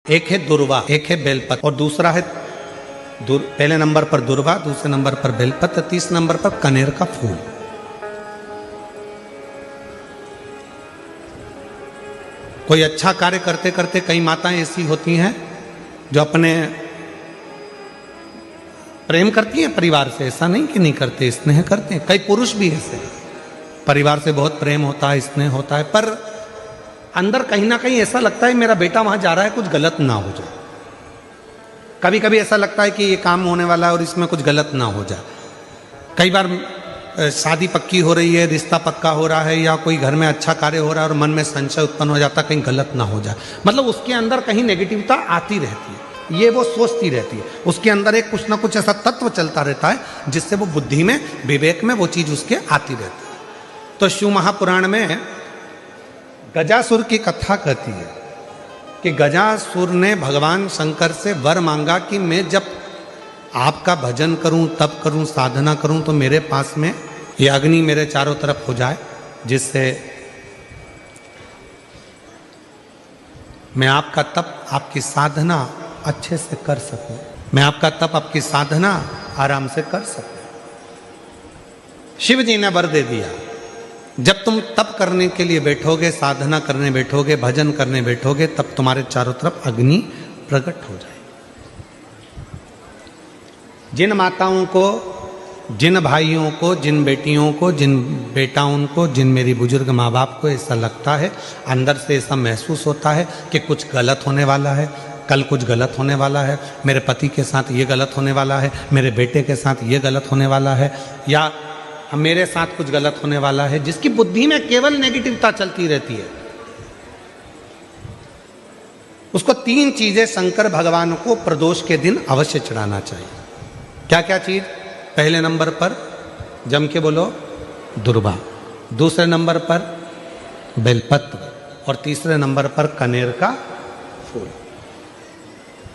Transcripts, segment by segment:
एक है दुर्वा, एक है बेलपत्र और दूसरा है पहले नंबर पर दुर्वा, दूसरे नंबर पर बेलपत्र, तीसरे नंबर पर कनेर का फूल। कोई अच्छा कार्य करते करते कई माताएं ऐसी होती हैं जो अपने प्रेम करती हैं परिवार से, ऐसा नहीं कि नहीं करते, स्नेह करते हैं। कई पुरुष भी ऐसे परिवार से बहुत प्रेम होता है, स्नेह होता है, पर अंदर कहीं ना कहीं ऐसा लगता है मेरा बेटा वहां जा रहा है, कुछ गलत ना हो जाए। कभी कभी ऐसा लगता है कि ये काम होने वाला है और इसमें कुछ गलत ना हो जाए। कई बार शादी पक्की हो रही है, रिश्ता पक्का हो रहा है, या कोई घर में अच्छा कार्य हो रहा है और मन में संशय उत्पन्न हो जाता, कहीं गलत ना हो जाए। मतलब उसके अंदर कहीं नेगेटिविटी आती रहती है, ये वो सोचती रहती है। उसके अंदर एक कुछ ना कुछ ऐसा तत्व चलता रहता है जिससे वो बुद्धि में, विवेक में वो चीज उसके आती रहती है। तो शिव महापुराण में गजासुर की कथा कहती है कि गजासुर ने भगवान शंकर से वर मांगा कि मैं जब आपका भजन करूं, तप करूं, साधना करूं, तो मेरे पास में ये अग्नि मेरे चारों तरफ हो जाए, जिससे मैं आपका तप, आपकी साधना अच्छे से कर सकूं, मैं आपका तप, आपकी साधना आराम से कर सकूं। शिव जी ने वर दे दिया, जब तुम तप करने के लिए बैठोगे, साधना करने बैठोगे, भजन करने बैठोगे, तब तुम्हारे चारों तरफ अग्नि प्रकट हो जाए। जिन माताओं को, जिन भाइयों को, जिन बेटियों को, जिन बेटाओं को, जिन मेरी बुजुर्ग माँ बाप को ऐसा लगता है, अंदर से ऐसा महसूस होता है कि कुछ गलत होने वाला है, कल कुछ गलत होने वाला है, मेरे पति के साथ ये गलत होने वाला है, मेरे बेटे के साथ ये गलत होने वाला है, या मेरे साथ कुछ गलत होने वाला है, जिसकी बुद्धि में केवल नेगेटिविटी चलती रहती है, उसको 3 चीजें शंकर भगवान को प्रदोष के दिन अवश्य चढ़ाना चाहिए। क्या क्या चीज? पहले नंबर पर जम के बोलो दुर्वा, दूसरे नंबर पर बेलपत्र और तीसरे नंबर पर कनेर का फूल।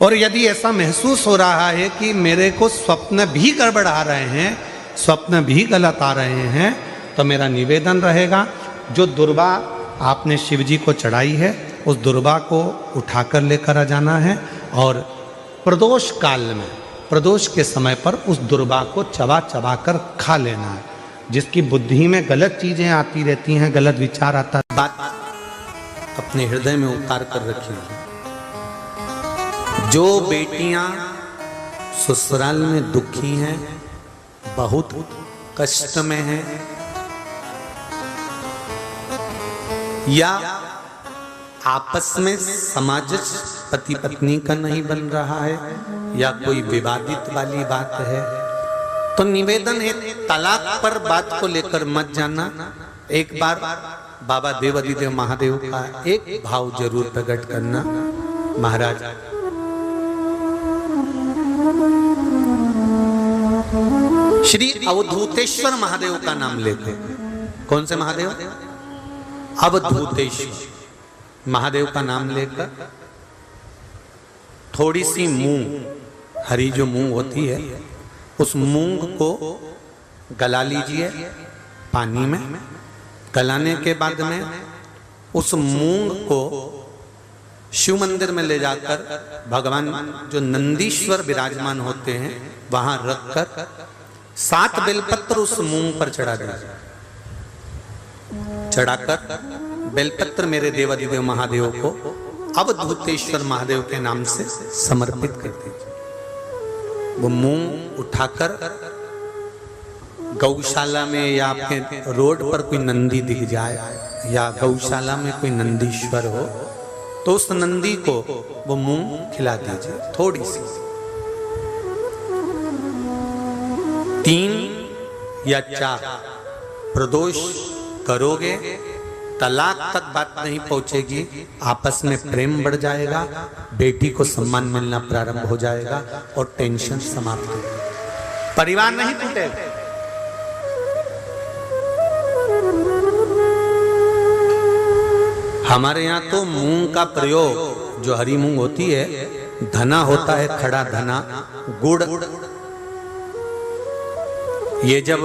और यदि ऐसा महसूस हो रहा है कि मेरे को स्वप्न भी गड़बड़ा रहे हैं, स्वप्न भी गलत आ रहे हैं, तो मेरा निवेदन रहेगा, जो दुर्वा आपने शिव जी को चढ़ाई है, उस दुर्वा को उठाकर लेकर आ जाना है और प्रदोष काल में, प्रदोष के समय पर उस दुर्वा को चबा चबा कर खा लेना है। जिसकी बुद्धि में गलत चीजें आती रहती हैं, गलत विचार आता है, बात अपने हृदय में उतार कर रखिए। जो बेटियां ससुराल में दुखी हैं, बहुत कष्ट में है, या आपस में सामंजस्य पति पत्नी का नहीं बन रहा है, या कोई विवादित वाली बात है, तो निवेदन है तलाक पर बात को लेकर मत जाना। एक बार बाबा देवाधिदेव महादेव का एक भाव जरूर प्रकट करना, महाराज श्री अवधूतेश्वर महादेव का नाम लेते। कौन से महादेव? अवधूतेश्वर महादेव का नाम लेकर थोड़ी सी मूंग, हरी जो मूंग होती है, उस मूंग को गला लीजिए पानी में। गलाने के बाद में उस मूंग को शिव मंदिर में ले जाकर भगवान जो नंदीश्वर विराजमान होते हैं वहां रखकर 7 बेलपत्र उस मूंग पर चढ़ा दीजिए। चढ़ाकर बेलपत्र मेरे देवाधिदेव महादेव को अवधूतेश्वर महादेव के नाम से समर्पित कर दीजिए। वो मूंग उठाकर गौशाला में, या आपके रोड पर कोई नंदी दिख जाए, या गौशाला में कोई नंदीश्वर हो, तो उस नंदी को वो मूंग खिला दीजिए थोड़ी सी। 3 या 4 प्रदोष करोगे, तलाक तक बात नहीं पहुंचेगी, आपस में प्रेम बढ़ जाएगा, बेटी को सम्मान मिलना प्रारंभ हो जाएगा और टेंशन समाप्त हो जाएगी, परिवार नहीं टूटेगा। हमारे यहाँ तो मूंग का प्रयोग, जो हरी मूंग होती है, धना होता है, खड़ा धना, गुड़, ये जब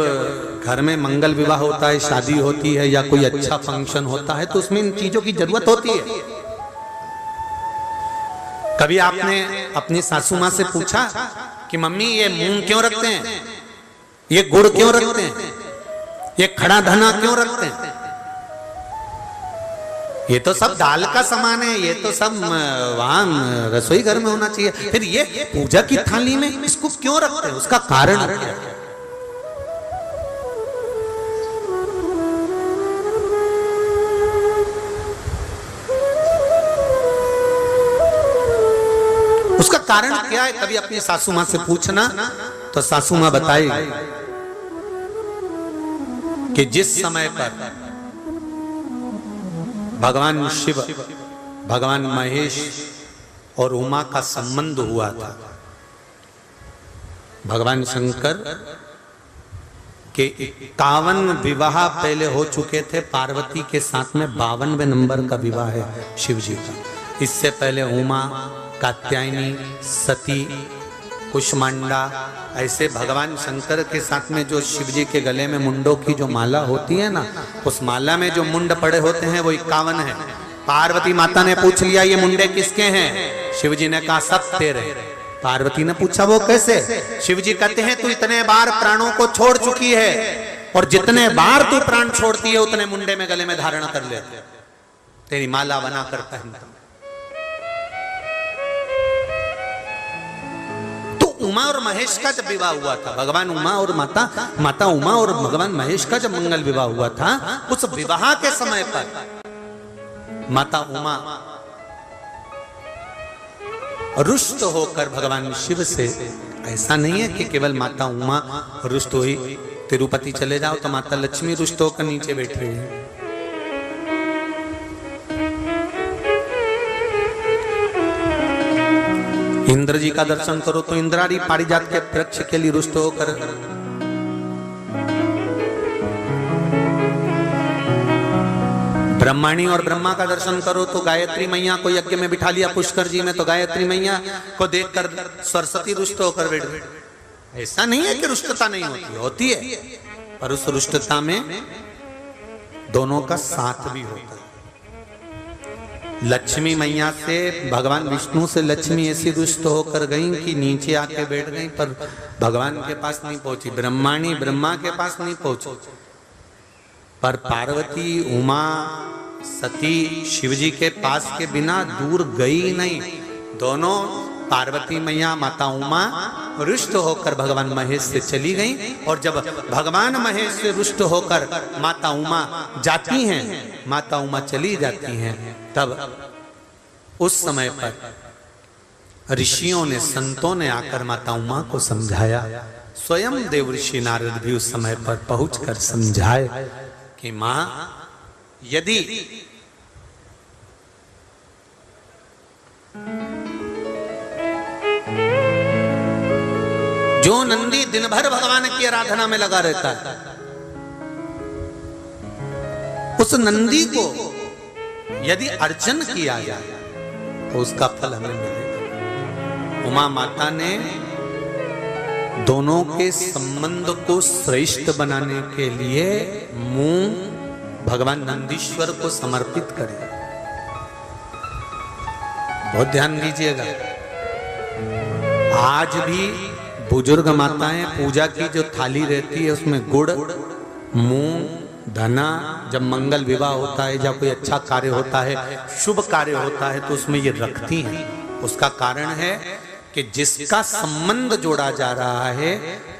घर में मंगल विवाह होता है, शादी होती है, या कोई अच्छा फंक्शन होता है, तो उसमें इन चीजों की जरूरत होती है। कभी आपने अपनी सासू माँ से पूछा कि मम्मी ये मूंग क्यों रखते हैं, ये गुड़ क्यों रखते हैं, ये खड़ा धना क्यों रखते हैं? ये तो सब दाल का सामान है, ये तो सब वहां रसोई घर में होना चाहिए। फिर ये पूजा की थाली में इसको क्यों रखते हैं, उसका कारण क्या है? उसका कारण क्या है? कभी अपनी सासू माँ से पूछना तो सासू माँ बताएगी कि जिस समय पर भगवान शिव, भगवान महेश और उमा का संबंध हुआ था, भगवान शंकर के 51 विवाह पहले हो चुके थे। पार्वती के साथ में 52वें नंबर का विवाह है शिव जी का। इससे पहले उमा, कात्यायनी, सती, कुष्मांडा, ऐसे भगवान शंकर के साथ में जो शिव जी के गले में मुंडों की जो माला होती है ना, उस माला में जो मुंड पड़े होते हैं वो 51 है। पार्वती माता ने पूछ लिया ये मुंडे किसके हैं? शिव जी ने कहा सब तेरे। पार्वती ने पूछा वो कैसे? शिव जी कहते हैं तू इतने बार प्राणों को छोड़ चुकी है और जितने बार तू प्राण छोड़ती है उतने मुंडे में गले में धारण कर ले, तेरी माला बनाकर पहनता। उमा और महेश का जब विवाह हुआ था, भगवान उमा और माता उमा और भगवान महेश का जब मंगल विवाह हुआ था, उस विवाह के समय पर माता उमा रुष्ट होकर भगवान शिव से, ऐसा नहीं है कि केवल माता उमा रुष्ट हुई, तिरुपति चले जाओ तो माता लक्ष्मी रुष्ट होकर नीचे बैठी हुई है। इंद्र जी का दर्शन करो तो इंद्रारी पारिजात के वृक्ष के लिए रुष्ट होकर, ब्रह्माणी और ब्रह्मा का दर्शन करो तो गायत्री मैया को यज्ञ में बिठा लिया पुष्कर जी में, तो गायत्री मैया को देखकर सरस्वती रुष्ट होकर बैठ गई। ऐसा नहीं है कि रुष्टता नहीं होती, होती है, पर उस रुष्टता में दोनों का साथ भी होता है। लक्ष्मी मैया से, भगवान विष्णु से लक्ष्मी ऐसी रुष्ट होकर गई कि नीचे आके बैठ गई, पर भगवान के पास नहीं पहुंची। ब्रह्माणी ब्रह्मा के पास नहीं पहुंची, पर पार्वती, उमा, सती शिवजी के पास के बिना दूर गई नहीं। दोनों, पार्वती मैया, माता उमा रुष्ट होकर भगवान महेश से चली गई, और जब भगवान महेश से रुष्ट होकर माता उमा जाती हैं, माता उमा चली जाती हैं, तब उस समय पर ऋषियों ने, संतों ने आकर माता उमा को समझाया। स्वयं देवऋषि नारद भी उस समय पर पहुंचकर समझाए कि मां, यदि जो नंदी दिन भर भगवान की आराधना में लगा रहता है, उस नंदी को यदि अर्चन किया जाए तो उसका फल हमें मिलेगा। उमा माता ने दोनों के संबंध को श्रेष्ठ बनाने के लिए मुंह भगवान नंदीश्वर को समर्पित करे। बहुत ध्यान दीजिएगा, आज भी बुजुर्ग माताएं पूजा की जो थाली रहती है उसमें गुड़, मूंग, धना, जब मंगल विवाह होता है या कोई अच्छा कार्य होता है, शुभ कार्य होता है, तो उसमें ये रखती हैं। उसका कारण है कि जिसका संबंध जोड़ा जा रहा है,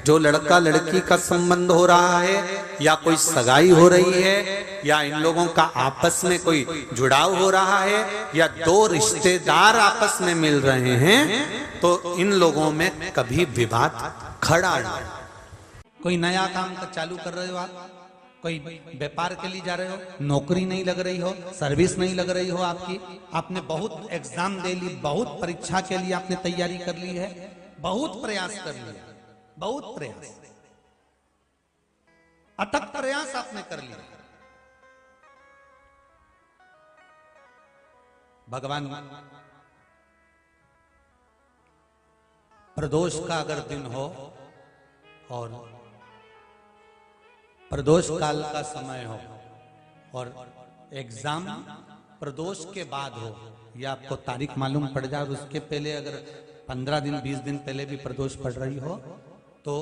जो लड़का लड़की का संबंध हो रहा है, या कोई सगाई हो रही है, या इन लोगों का आपस में कोई जुड़ाव हो रहा है, या दो रिश्तेदार आपस में मिल रहे हैं, तो इन लोगों में कभी विवाद खड़ा नहीं। कोई नया काम का चालू कर रहे हो आप, कोई व्यापार के लिए जा रहे हो, नौकरी नहीं लग रही हो, सर्विस नहीं लग रही हो आपकी, आपने बहुत एग्जाम दे ली, बहुत परीक्षा के लिए आपने तैयारी कर ली है, बहुत प्रयास कर लिया, बहुत प्रयास, अथक प्रयास आपने कर लिया। भगवान प्रदोष का अगर दिन हो और प्रदोष काल का समय हो और एग्जाम प्रदोष के बाद हो, या आपको तारीख मालूम पड़ जाए और उसके पहले अगर 15 दिन 20 दिन पहले भी प्रदोष पड़ रही हो तो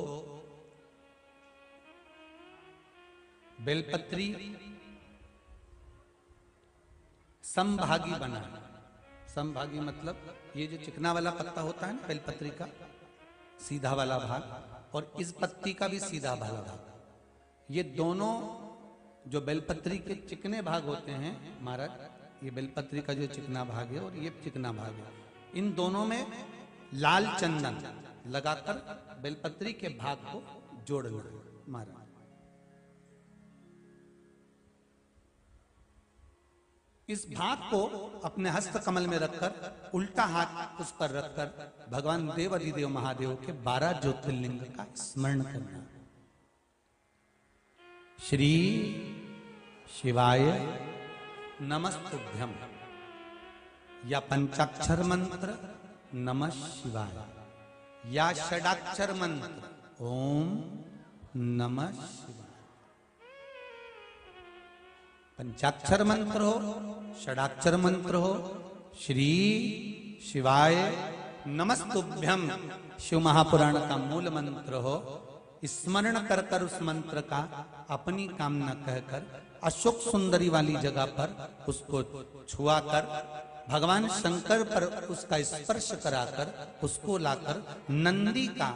बेलपत्री समभागी बना। समभागी मतलब ये जो चिकना वाला पत्ता होता है ना बेलपत्री का, सीधा वाला भाग, और इस पत्ती का भी सीधा वाला भाग, ये दोनों जो बेलपत्री के चिकने भाग होते हैं महाराज, ये बेलपत्री का जो चिकना भाग है और ये चिकना भाग है, इन दोनों में लाल चंदन लगाकर बेलपत्री के भाग को जोड़ना महाराज। इस भाग को अपने हस्त कमल में रखकर उल्टा हाथ उस पर रखकर भगवान देवाधिदेव महादेव के 12 ज्योतिर्लिंग का स्मरण करना। श्री शिवाय नमस्तुभ्यम, या पंचाक्षर मंत्र नमः शिवाय, या षडाक्षर मंत्र ओम नमः शिवाय। पंचाक्षर मंत्र हो, षडाक्षर मंत्र हो, श्री शिवाय नमस्तुभ्यम शिव महापुराण का मूल मंत्र हो, स्मरण कर कर उस मंत्र का अपनी कामना कहकर अशोक सुंदरी वाली जगह पर उसको छुआ कर भगवान शंकर पर उसका स्पर्श कराकर उसको लाकर नंदी का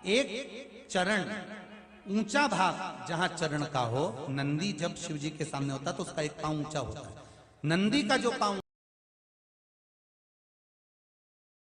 एक चरण, ऊंचा भाग जहां चरण का हो, नंदी जब शिव जी के सामने होता तो उसका एक पांव ऊंचा होता है, नंदी का जो पांव